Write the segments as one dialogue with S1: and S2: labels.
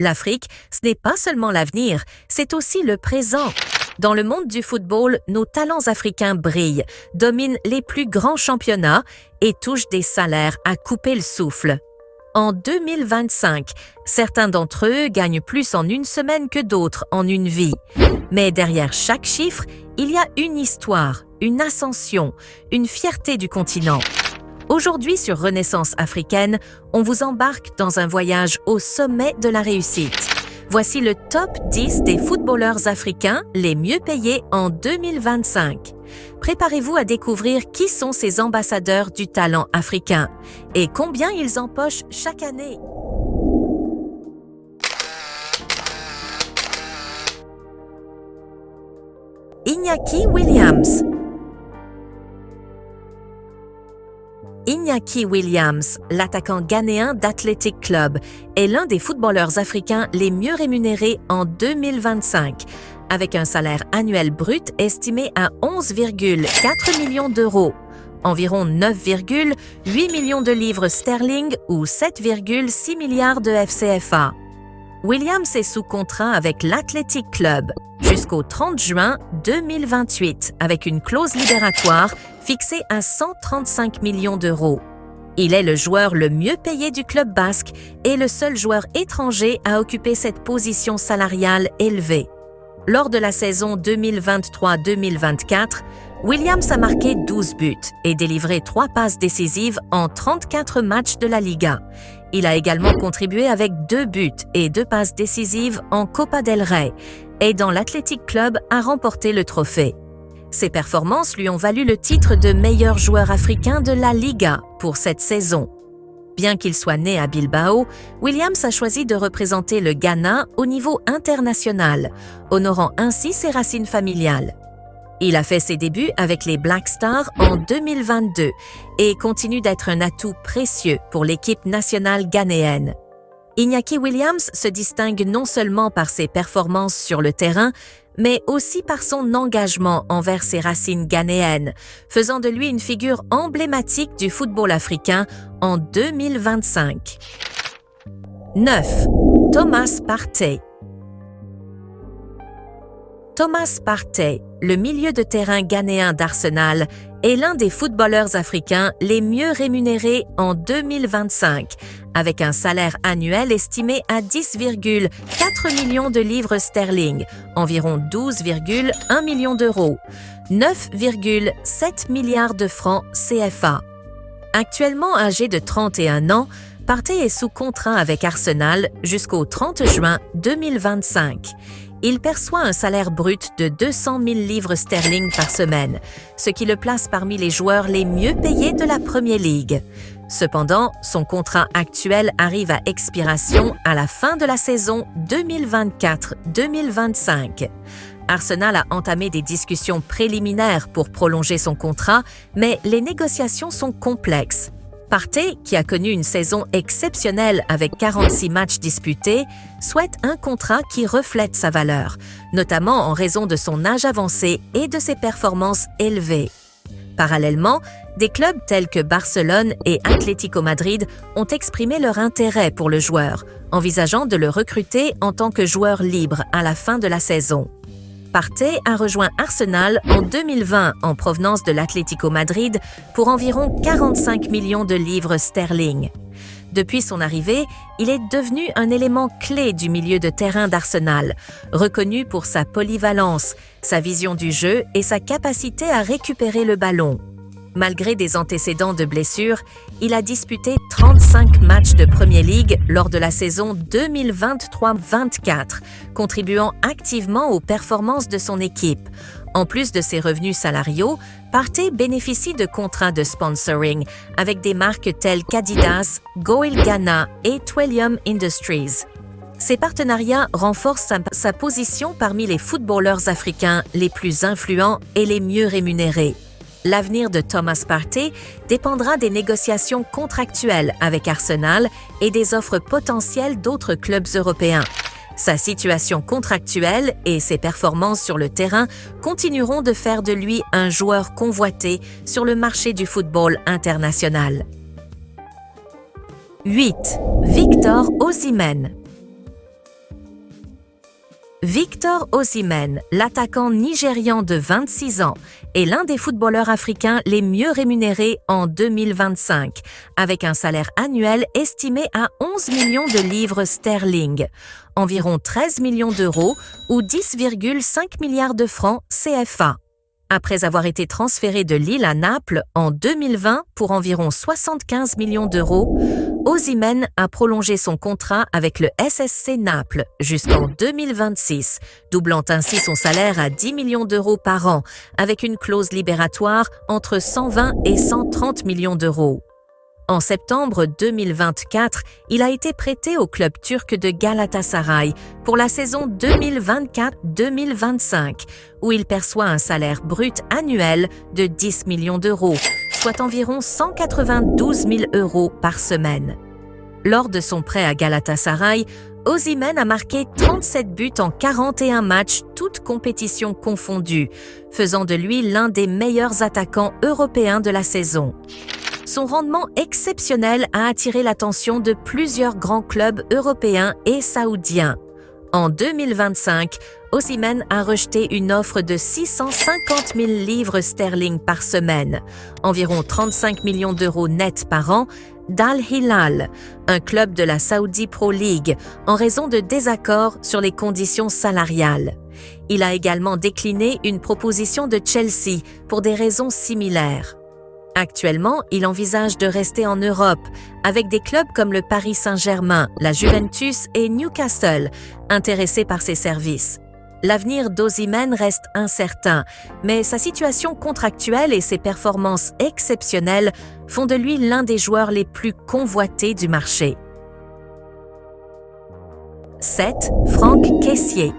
S1: L'Afrique, ce n'est pas seulement l'avenir, c'est aussi le présent. Dans le monde du football, nos talents africains brillent, dominent les plus grands championnats et touchent des salaires à couper le souffle. En 2025, certains d'entre eux gagnent plus en une semaine que d'autres en une vie. Mais derrière chaque chiffre, il y a une histoire, une ascension, une fierté du continent. Aujourd'hui sur Renaissance africaine, on vous embarque dans un voyage au sommet de la réussite. Voici le top 10 des footballeurs africains les mieux payés en 2025. Préparez-vous à découvrir qui sont ces ambassadeurs du talent africain et combien ils empochent chaque année. Iñaki Williams. Iñaki Williams, l'attaquant ghanéen d'Athletic Club, est l'un des footballeurs africains les mieux rémunérés en 2025, avec un salaire annuel brut estimé à 11,4 millions d'euros, environ 9,8 millions de livres sterling ou 7,6 milliards de FCFA. Williams est sous contrat avec l'Athletic Club jusqu'au 30 juin 2028 avec une clause libératoire fixée à 135 millions d'euros. Il est le joueur le mieux payé du club basque et le seul joueur étranger à occuper cette position salariale élevée. Lors de la saison 2023-2024, Williams a marqué 12 buts et délivré 3 passes décisives en 34 matchs de la Liga. Il a également contribué avec 2 buts et 2 passes décisives en Copa del Rey, aidant l'Athletic Club à remporter le trophée. Ses performances lui ont valu le titre de meilleur joueur africain de la Liga pour cette saison. Bien qu'il soit né à Bilbao, Williams a choisi de représenter le Ghana au niveau international, honorant ainsi ses racines familiales. Il a fait ses débuts avec les Black Stars en 2022 et continue d'être un atout précieux pour l'équipe nationale ghanéenne. Iñaki Williams se distingue non seulement par ses performances sur le terrain, mais aussi par son engagement envers ses racines ghanéennes, faisant de lui une figure emblématique du football africain en 2025. 9. Thomas Partey. Thomas Partey, le milieu de terrain ghanéen d'Arsenal, est l'un des footballeurs africains les mieux rémunérés en 2025, avec un salaire annuel estimé à 10,4 millions de livres sterling, environ 12,1 millions d'euros, 9,7 milliards de francs CFA. Actuellement âgé de 31 ans, Partey est sous contrat avec Arsenal jusqu'au 30 juin 2025. Il perçoit un salaire brut de 200 000 livres sterling par semaine, ce qui le place parmi les joueurs les mieux payés de la Premier League. Cependant, son contrat actuel arrive à expiration à la fin de la saison 2024-2025. Arsenal a entamé des discussions préliminaires pour prolonger son contrat, mais les négociations sont complexes. Partey, qui a connu une saison exceptionnelle avec 46 matchs disputés, souhaite un contrat qui reflète sa valeur, notamment en raison de son âge avancé et de ses performances élevées. Parallèlement, des clubs tels que Barcelone et Atlético Madrid ont exprimé leur intérêt pour le joueur, envisageant de le recruter en tant que joueur libre à la fin de la saison. Partey a rejoint Arsenal en 2020 en provenance de l'Atlético Madrid pour environ 45 millions de livres sterling. Depuis son arrivée, il est devenu un élément clé du milieu de terrain d'Arsenal, reconnu pour sa polyvalence, sa vision du jeu et sa capacité à récupérer le ballon. Malgré des antécédents de blessures, il a disputé 35 matchs de Premier League lors de la saison 2023-24, contribuant activement aux performances de son équipe. En plus de ses revenus salariaux, Partey bénéficie de contrats de sponsoring avec des marques telles qu'Adidas, Goil Ghana et Twelium Industries. Ces partenariats renforcent sa position parmi les footballeurs africains les plus influents et les mieux rémunérés. L'avenir de Thomas Partey dépendra des négociations contractuelles avec Arsenal et des offres potentielles d'autres clubs européens. Sa situation contractuelle et ses performances sur le terrain continueront de faire de lui un joueur convoité sur le marché du football international. 8. Victor Osimhen. Victor Osimhen, l'attaquant nigérian de 26 ans, est l'un des footballeurs africains les mieux rémunérés en 2025, avec un salaire annuel estimé à 11 millions de livres sterling, environ 13 millions d'euros ou 10,5 milliards de francs CFA. Après avoir été transféré de Lille à Naples en 2020 pour environ 75 millions d'euros, Osimhen a prolongé son contrat avec le SSC Naples jusqu'en 2026, doublant ainsi son salaire à 10 millions d'euros par an, avec une clause libératoire entre 120 et 130 millions d'euros. En septembre 2024, il a été prêté au club turc de Galatasaray pour la saison 2024-2025, où il perçoit un salaire brut annuel de 10 millions d'euros, soit environ 192 000 euros par semaine. Lors de son prêt à Galatasaray, Osimhen a marqué 37 buts en 41 matchs, toutes compétitions confondues, faisant de lui l'un des meilleurs attaquants européens de la saison. Son rendement exceptionnel a attiré l'attention de plusieurs grands clubs européens et saoudiens. En 2025, Osimhen a rejeté une offre de 650 000 livres sterling par semaine, environ 35 millions d'euros nets par an, d'Al Hilal, un club de la Saudi Pro League, en raison de désaccords sur les conditions salariales. Il a également décliné une proposition de Chelsea pour des raisons similaires. Actuellement, il envisage de rester en Europe, avec des clubs comme le Paris Saint-Germain, la Juventus et Newcastle, intéressés par ses services. L'avenir d'Osimhen reste incertain, mais sa situation contractuelle et ses performances exceptionnelles font de lui l'un des joueurs les plus convoités du marché. 7. Franck Kessié.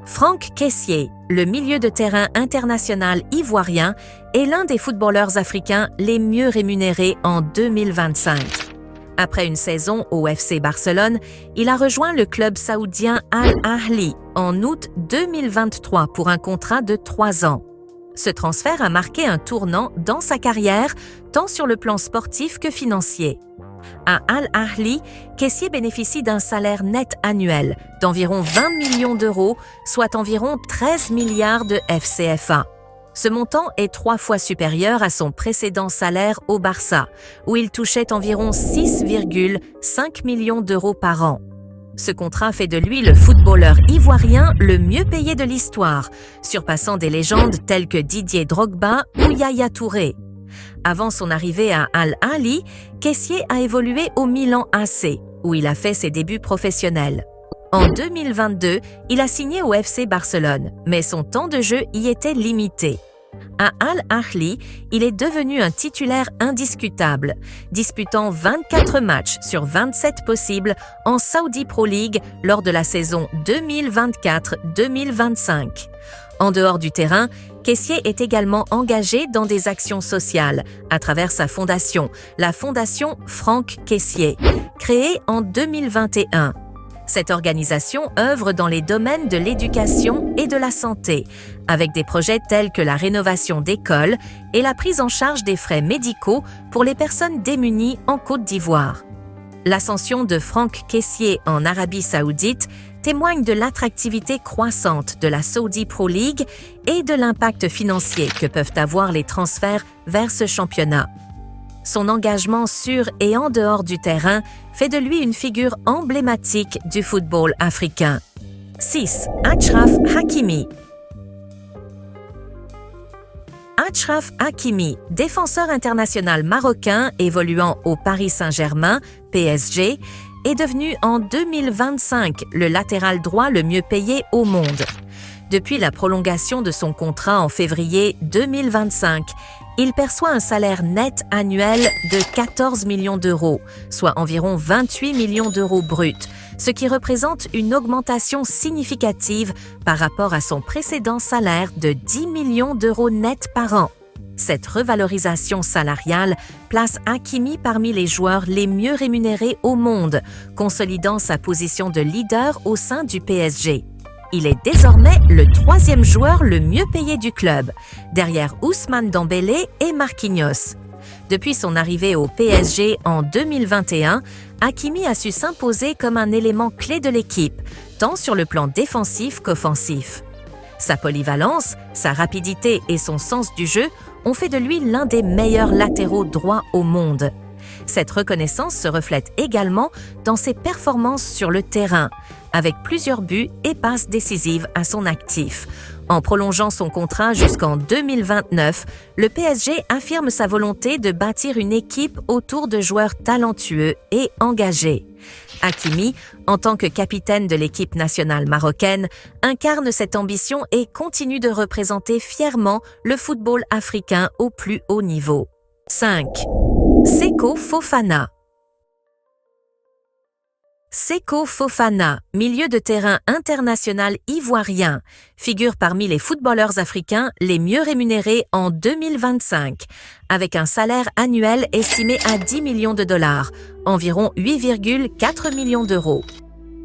S1: Franck Kessié, le milieu de terrain international ivoirien, est l'un des footballeurs africains les mieux rémunérés en 2025. Après une saison au FC Barcelone, il a rejoint le club saoudien Al Ahly en août 2023 pour un contrat de 3 ans. Ce transfert a marqué un tournant dans sa carrière, tant sur le plan sportif que financier. À Al Ahly, Kessié bénéficie d'un salaire net annuel d'environ 20 millions d'euros, soit environ 13 milliards de FCFA. Ce montant est 3 fois supérieur à son précédent salaire au Barça, où il touchait environ 6,5 millions d'euros par an. Ce contrat fait de lui le footballeur ivoirien le mieux payé de l'histoire, surpassant des légendes telles que Didier Drogba ou Yaya Touré. Avant son arrivée à Al Ahly, Kessié a évolué au Milan AC, où il a fait ses débuts professionnels. En 2022, il a signé au FC Barcelone, mais son temps de jeu y était limité. À Al Ahly, il est devenu un titulaire indiscutable, disputant 24 matchs sur 27 possibles en Saudi Pro League lors de la saison 2024-2025. En dehors du terrain, Kessié est également engagé dans des actions sociales à travers sa fondation, la Fondation Franck Kessié, créée en 2021. Cette organisation œuvre dans les domaines de l'éducation et de la santé, avec des projets tels que la rénovation d'écoles et la prise en charge des frais médicaux pour les personnes démunies en Côte d'Ivoire. L'ascension de Franck Kessié en Arabie Saoudite témoigne de l'attractivité croissante de la Saudi Pro League et de l'impact financier que peuvent avoir les transferts vers ce championnat. Son engagement sur et en dehors du terrain fait de lui une figure emblématique du football africain. 6. Achraf Hakimi. Achraf Hakimi, défenseur international marocain évoluant au Paris Saint-Germain, PSG, est devenu en 2025 le latéral droit le mieux payé au monde. Depuis la prolongation de son contrat en février 2025, il perçoit un salaire net annuel de 14 millions d'euros, soit environ 28 millions d'euros bruts, ce qui représente une augmentation significative par rapport à son précédent salaire de 10 millions d'euros net par an. Cette revalorisation salariale place Hakimi parmi les joueurs les mieux rémunérés au monde, consolidant sa position de leader au sein du PSG. Il est désormais le 3e joueur le mieux payé du club, derrière Ousmane Dembélé et Marquinhos. Depuis son arrivée au PSG en 2021, Hakimi a su s'imposer comme un élément clé de l'équipe, tant sur le plan défensif qu'offensif. Sa polyvalence, sa rapidité et son sens du jeu ont fait de lui l'un des meilleurs latéraux droits au monde. Cette reconnaissance se reflète également dans ses performances sur le terrain, avec plusieurs buts et passes décisives à son actif. En prolongeant son contrat jusqu'en 2029, le PSG affirme sa volonté de bâtir une équipe autour de joueurs talentueux et engagés. Hakimi, en tant que capitaine de l'équipe nationale marocaine, incarne cette ambition et continue de représenter fièrement le football africain au plus haut niveau. 5. Seko Fofana. Seko Fofana, milieu de terrain international ivoirien, figure parmi les footballeurs africains les mieux rémunérés en 2025, avec un salaire annuel estimé à 10 millions de dollars, environ 8,4 millions d'euros.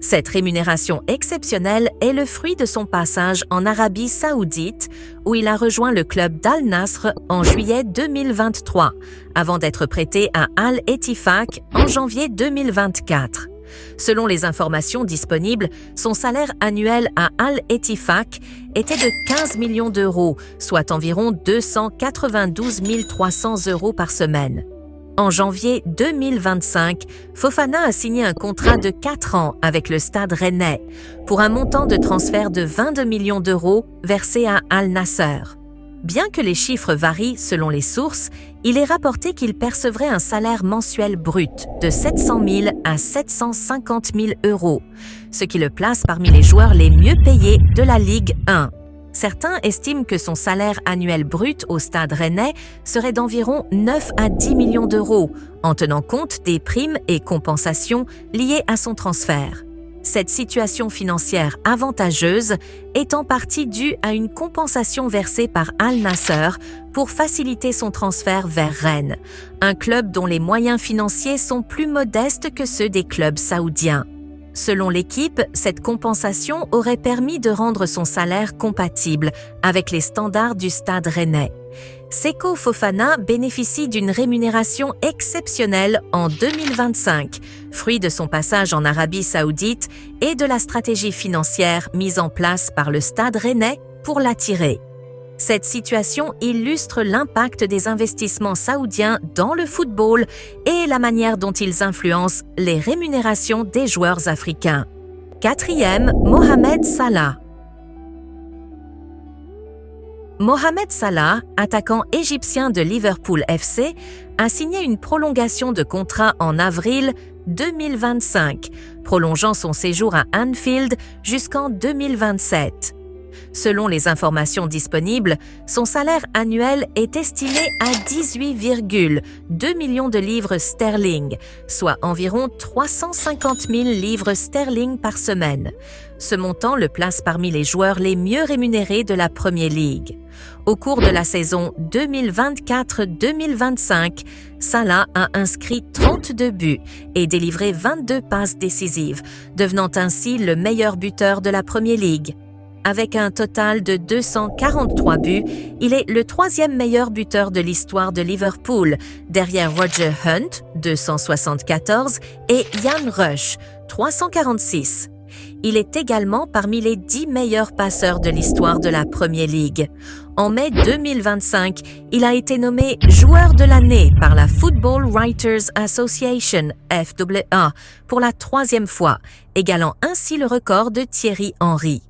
S1: Cette rémunération exceptionnelle est le fruit de son passage en Arabie Saoudite, où il a rejoint le club d'Al Nasr en juillet 2023, avant d'être prêté à Al Ettifaq en janvier 2024. Selon les informations disponibles, son salaire annuel à Al Ettifaq était de 15 millions d'euros, soit environ 292 300 € par semaine. En janvier 2025, Fofana a signé un contrat de 4 ans avec le Stade Rennais pour un montant de transfert de 22 millions d'euros versé à Al Nasser. Bien que les chiffres varient selon les sources, il est rapporté qu'il percevrait un salaire mensuel brut de 700 000 à 750 000 €, ce qui le place parmi les joueurs les mieux payés de la Ligue 1. Certains estiment que son salaire annuel brut au Stade Rennais serait d'environ 9 à 10 millions d'euros, en tenant compte des primes et compensations liées à son transfert. Cette situation financière avantageuse est en partie due à une compensation versée par Al Nasser pour faciliter son transfert vers Rennes, un club dont les moyens financiers sont plus modestes que ceux des clubs saoudiens. Selon l'équipe, cette compensation aurait permis de rendre son salaire compatible avec les standards du Stade Rennais. Seko Fofana bénéficie d'une rémunération exceptionnelle en 2025, fruit de son passage en Arabie Saoudite et de la stratégie financière mise en place par le Stade Rennais pour l'attirer. Cette situation illustre l'impact des investissements saoudiens dans le football et la manière dont ils influencent les rémunérations des joueurs africains. 4e, Mohamed Salah. Mohamed Salah, attaquant égyptien de Liverpool FC, a signé une prolongation de contrat en avril 2025, prolongeant son séjour à Anfield jusqu'en 2027. Selon les informations disponibles, son salaire annuel est estimé à 18,2 millions de livres sterling, soit environ 350 000 livres sterling par semaine. Ce montant le place parmi les joueurs les mieux rémunérés de la Premier League. Au cours de la saison 2024-2025, Salah a inscrit 32 buts et délivré 22 passes décisives, devenant ainsi le meilleur buteur de la Premier League. Avec un total de 243 buts, il est le 3e meilleur buteur de l'histoire de Liverpool, derrière Roger Hunt, 274, et Ian Rush, 346. Il est également parmi les 10 meilleurs passeurs de l'histoire de la Premier League. En mai 2025, il a été nommé joueur de l'année par la Football Writers Association, FWA, pour la 3e fois, égalant ainsi le record de Thierry Henry.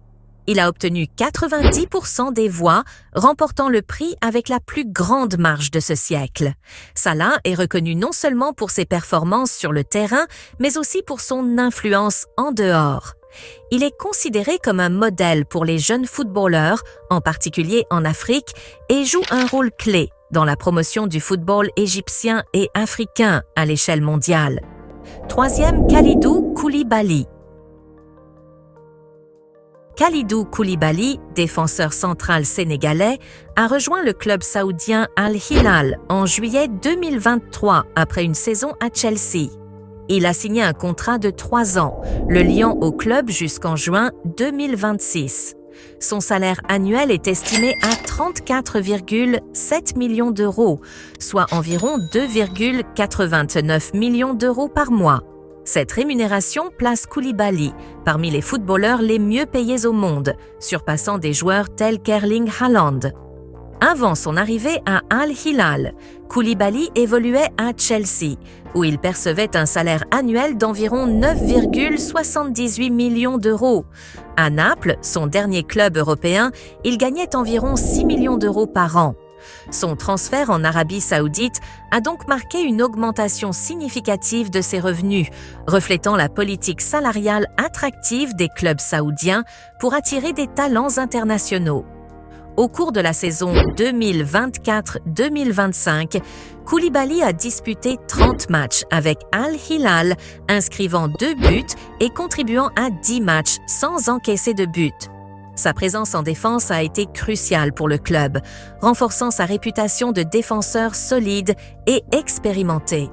S1: Il a obtenu 90% des voix, remportant le prix avec la plus grande marge de ce siècle. Salah est reconnu non seulement pour ses performances sur le terrain, mais aussi pour son influence en dehors. Il est considéré comme un modèle pour les jeunes footballeurs, en particulier en Afrique, et joue un rôle clé dans la promotion du football égyptien et africain à l'échelle mondiale. 3e, Kalidou Koulibaly. Kalidou Koulibaly, défenseur central sénégalais, a rejoint le club saoudien Al Hilal en juillet 2023 après une saison à Chelsea. Il a signé un contrat de 3 ans, le liant au club jusqu'en juin 2026. Son salaire annuel est estimé à 34,7 millions d'euros, soit environ 2,89 millions d'euros par mois. Cette rémunération place Koulibaly parmi les footballeurs les mieux payés au monde, surpassant des joueurs tels qu'Erling Haaland. Avant son arrivée à Al Hilal, Koulibaly évoluait à Chelsea, où il percevait un salaire annuel d'environ 9,78 millions d'euros. À Naples, son dernier club européen, il gagnait environ 6 millions d'euros par an. Son transfert en Arabie Saoudite a donc marqué une augmentation significative de ses revenus, reflétant la politique salariale attractive des clubs saoudiens pour attirer des talents internationaux. Au cours de la saison 2024-2025, Koulibaly a disputé 30 matchs avec Al Hilal, inscrivant 2 buts et contribuant à 10 matchs sans encaisser de but. Sa présence en défense a été cruciale pour le club, renforçant sa réputation de défenseur solide et expérimenté.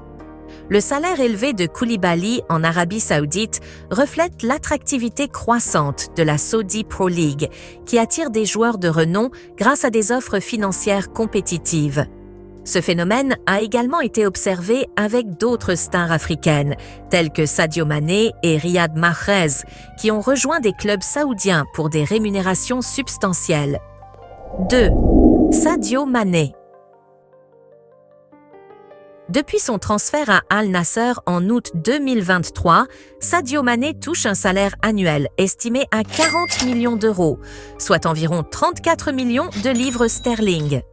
S1: Le salaire élevé de Koulibaly en Arabie Saoudite reflète l'attractivité croissante de la Saudi Pro League, qui attire des joueurs de renom grâce à des offres financières compétitives. Ce phénomène a également été observé avec d'autres stars africaines, telles que Sadio Mané et Riyad Mahrez, qui ont rejoint des clubs saoudiens pour des rémunérations substantielles. 2. Sadio Mané. Depuis son transfert à Al Nassr en août 2023, Sadio Mané touche un salaire annuel estimé à 40 millions d'euros, soit environ 34 millions de livres sterling.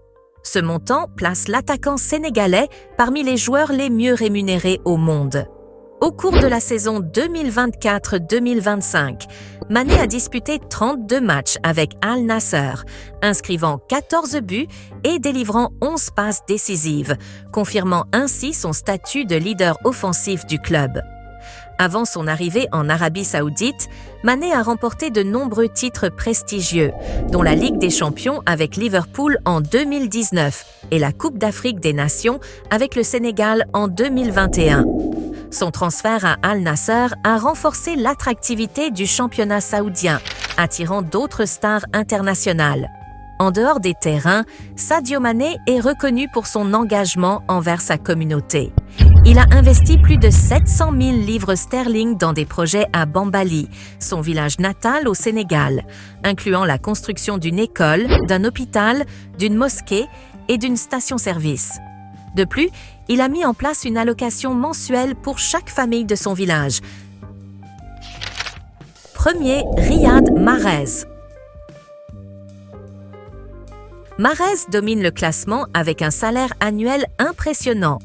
S1: Ce montant place l'attaquant sénégalais parmi les joueurs les mieux rémunérés au monde. Au cours de la saison 2024-2025, Mané a disputé 32 matchs avec Al Nassr, inscrivant 14 buts et délivrant 11 passes décisives, confirmant ainsi son statut de leader offensif du club. Avant son arrivée en Arabie Saoudite, Mané a remporté de nombreux titres prestigieux, dont la Ligue des Champions avec Liverpool en 2019 et la Coupe d'Afrique des Nations avec le Sénégal en 2021. Son transfert à Al Nassr a renforcé l'attractivité du championnat saoudien, attirant d'autres stars internationales. En dehors des terrains, Sadio Mané est reconnu pour son engagement envers sa communauté. Il a investi plus de 700 000 livres sterling dans des projets à Bambali, son village natal au Sénégal, incluant la construction d'une école, d'un hôpital, d'une mosquée et d'une station-service. De plus, il a mis en place une allocation mensuelle pour chaque famille de son village. Premier, Riyad Mahrez. Mahrez domine le classement avec un salaire annuel impressionnant.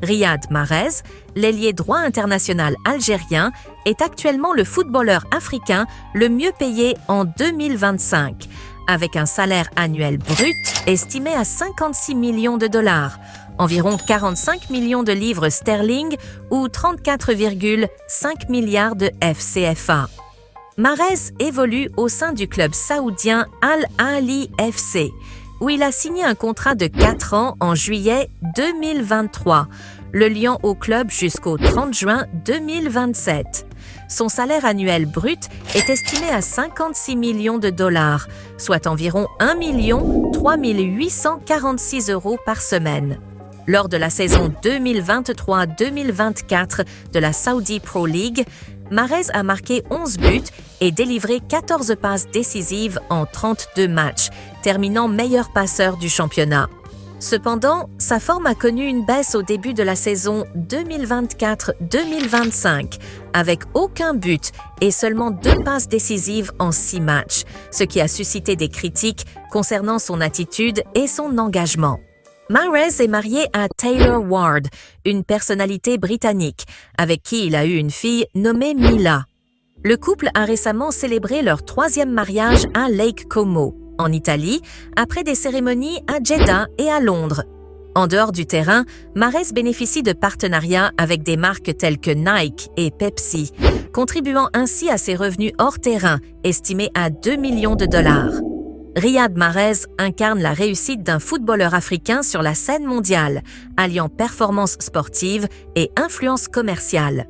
S1: Riyad Mahrez, l'ailier droit international algérien, est actuellement le footballeur africain le mieux payé en 2025, avec un salaire annuel brut estimé à 56 millions de dollars, environ 45 millions de livres sterling ou 34,5 milliards de FCFA. Mahrez évolue au sein du club saoudien Al Ahly FC, où il a signé un contrat de 4 ans en juillet 2023, le liant au club jusqu'au 30 juin 2027. Son salaire annuel brut est estimé à 56 millions de dollars, soit environ 1 3 846 euros par semaine. Lors de la saison 2023-2024 de la Saudi Pro League, Mahrez a marqué 11 buts et délivré 14 passes décisives en 32 matchs, terminant meilleur passeur du championnat. Cependant, sa forme a connu une baisse au début de la saison 2024-2025, avec aucun but et seulement 2 passes décisives en 6 matchs, ce qui a suscité des critiques concernant son attitude et son engagement. Mahrez est marié à Taylor Ward, une personnalité britannique, avec qui il a eu une fille nommée Mila. Le couple a récemment célébré leur 3e mariage à Lake Como, en Italie, après des cérémonies à Jeddah et à Londres. En dehors du terrain, Mahrez bénéficie de partenariats avec des marques telles que Nike et Pepsi, contribuant ainsi à ses revenus hors terrain, estimés à 2 millions de dollars. Riyad Mahrez incarne la réussite d'un footballeur africain sur la scène mondiale, alliant performance sportive et influence commerciale.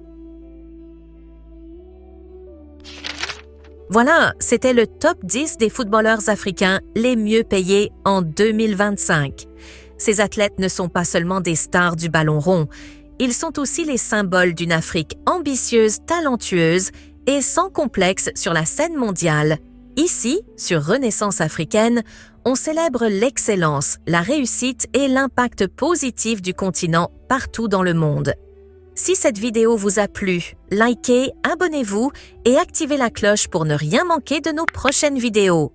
S1: Voilà, c'était le top 10 des footballeurs africains les mieux payés en 2025. Ces athlètes ne sont pas seulement des stars du ballon rond, ils sont aussi les symboles d'une Afrique ambitieuse, talentueuse et sans complexe sur la scène mondiale. Ici, sur Renaissance africaine, on célèbre l'excellence, la réussite et l'impact positif du continent partout dans le monde. Si cette vidéo vous a plu, likez, abonnez-vous et activez la cloche pour ne rien manquer de nos prochaines vidéos.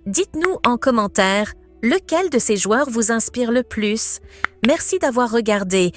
S1: Dites-nous en commentaire lequel de ces joueurs vous inspire le plus. Merci d'avoir regardé.